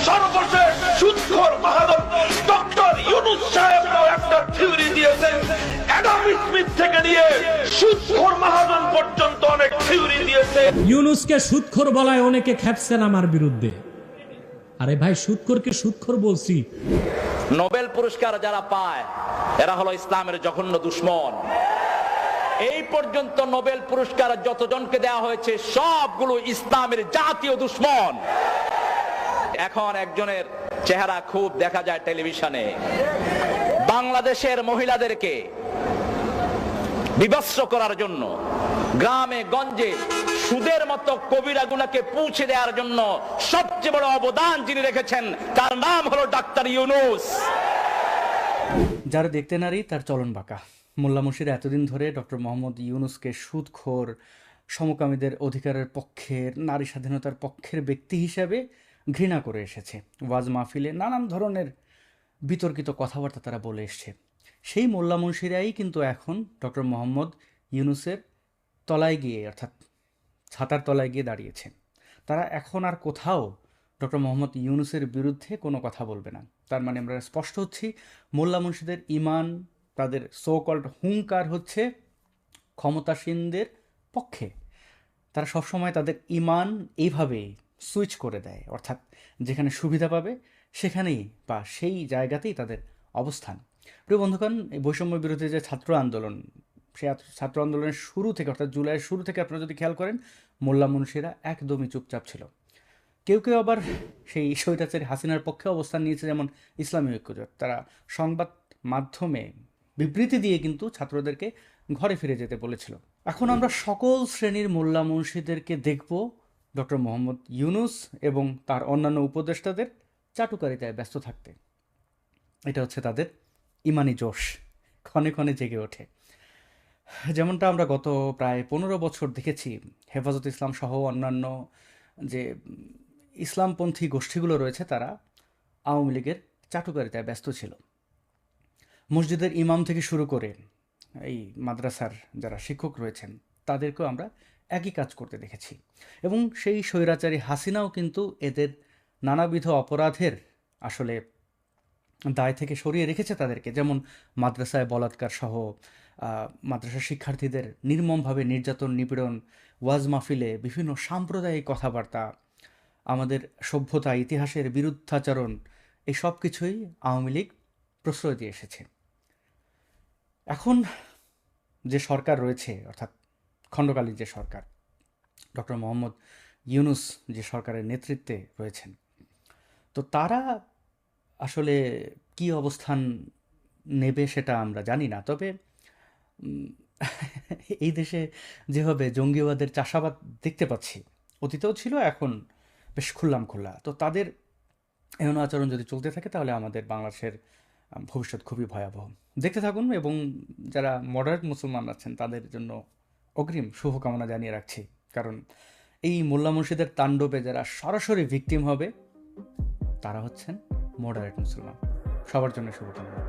সর্বশেষ সুদখোর বাহাদুর ডক্টর ইউনূস সাহেব একটা থিওরি দিয়েছেন। অ্যাডাম স্মিথ থেকে নিয়ে সুদখোর মহাজন পর্যন্ত অনেক থিওরি দিয়েছে। ইউনূসকে সুদখোর বলায় অনেকে খেপছেন আমার বিরুদ্ধে। আরে ভাই, সুদখোরকে সুদখোর বলছি। নোবেল পুরস্কার যারা পায় এরা হলো ইসলামের জঘন্য দুশ্মন। এই পর্যন্ত নোবেল পুরস্কার যতজনকে দেওয়া হয়েছে সবগুলো ইসলামের জাতীয় দুশ্মন। এখন একজনের চেহারা খুব দেখা যায় টেলিভিশনে। বাংলাদেশের মহিলাদেরকে বিভৎস করার জন্য গ্রামে গঞ্জে সুদের মতো কবিরা গুনাহকে পৌঁছে দেওয়ার জন্য সবচেয়ে বড় অবদান যিনি রেখেছেন তার নাম হলো ডাক্তার ইউনূস। যারা দেখতে নারী তার চলন বাঁকা। মোল্লা মুর্শিদ এতদিন ধরে ডক্টর মোহাম্মদ ইউনূসকে সুদখোর, সমকামীদের অধিকারের পক্ষের, নারী স্বাধীনতার পক্ষের ব্যক্তি হিসাবে ঘৃণা করে এসেছে। ওয়াজ মাহফিলে নানান ধরনের বিতর্কিত কথাবার্তা তারা বলে এসছে। সেই মোল্লা মুর্শিদাই কিন্তু এখন ডক্টর মোহাম্মদ ইউনূসের তলায় গিয়ে, অর্থাৎ ছাতার তলায় গিয়ে দাঁড়িয়েছে। তারা এখন আর কোথাও ডক্টর মোহাম্মদ ইউনূসের বিরুদ্ধে কোনো কথা বলবে না। তার মানে আমরা স্পষ্ট হচ্ছি, মোল্লা মুর্শিদের ইমান, তাদের সো কল্ড হুঙ্কার হচ্ছে ক্ষমতাসীনদের পক্ষে। তারা সবসময় তাদের ইমান এইভাবে সুইচ করে দেয়, অর্থাৎ যেখানে সুবিধা পাবে সেখানেই বা সেই জায়গাতেই তাদের অবস্থান। প্রিয় বন্ধুগণ, এই বৈষম্য বিরোধী যে ছাত্র আন্দোলন, সেই ছাত্র আন্দোলনের শুরু থেকে, অর্থাৎ জুলাইয়ের শুরু থেকে আপনারা যদি খেয়াল করেন, মোল্লা মুন্সিরা একদমই চুপচাপ ছিল। কেউ কেউ আবার সেই স্বৈরাচারী হাসিনার পক্ষে অবস্থান নিয়েছে, যেমন ইসলামী ঐক্যজোট। তারা সংবাদ মাধ্যমে বিবৃতি দিয়ে কিন্তু ছাত্রদেরকে ঘরে ফিরে যেতে বলেছিল। এখন আমরা সকল শ্রেণীর মোল্লা মুন্সিদেরকে দেখব ডক্টর মোহাম্মদ ইউনূস এবং তার অন্যান্য উপদেষ্টাদের চাটুকারিতায় ব্যস্ত থাকতে। এটা হচ্ছে তাদের ইমানি জোশ, ক্ষণে ক্ষণে জেগে ওঠে। যেমনটা আমরা গত প্রায় 15 বছর দেখেছি, হেফাজত ইসলাম সহ অন্যান্য যে ইসলামপন্থী গোষ্ঠীগুলো রয়েছে তারা আওয়ামী লীগের চাটুকারিতায় ব্যস্ত ছিল। মসজিদের ইমাম থেকে শুরু করে এই মাদ্রাসার যারা শিক্ষক রয়েছেন তাদেরকেও আমরা একই কাজ করতে দেখেছি। এবং সেই স্বৈরাচারী হাসিনাও কিন্তু এদের নানাবিধ অপরাধের আসলে দায় থেকে সরিয়ে রেখেছে তাদেরকে। যেমন মাদ্রাসায় বলাৎকার সহ মাদ্রাসা শিক্ষার্থীদের নির্মমভাবে নির্যাতন, নিপীড়ন, ওয়াজ মাহফিলে বিভিন্ন সাম্প্রদায়িক কথাবার্তা, আমাদের সভ্যতা ইতিহাসের বিরুদ্ধাচরণ, এই সব কিছুই আওয়ামী লীগ প্রশ্রয় দিয়ে এসেছে। এখন যে সরকার রয়েছে, অর্থাৎ খণ্ডকালীন যে সরকার, ডক্টর মোহাম্মদ ইউনূস যে সরকারের নেতৃত্বে রয়েছেন, তো তারা আসলে কি অবস্থান নেবে সেটা আমরা জানি না। তবে এই দেশে যেভাবে জঙ্গিবাদের চাষাবাদ দেখতে পাচ্ছি, অতীতেও ছিল, এখন বেশ খোলা, তো তাদের এমন আচরণ যদি চলতে থাকে তাহলে আমাদের বাংলাদেশের ভবিষ্যৎ খুবই ভয়াবহ। দেখতে থাকুন এবং যারা মডারেট মুসলমান আছেন তাদের জন্য অগ্রিম শুভকামনা জানিয়ে রাখছি, কারণ এই মোল্লা মুর্শিদের তাণ্ডবে যারা সরাসরি ভিকটিম হবে তারা হচ্ছেন মডারেট মুসলমান। সবার জন্য শুভকামনা।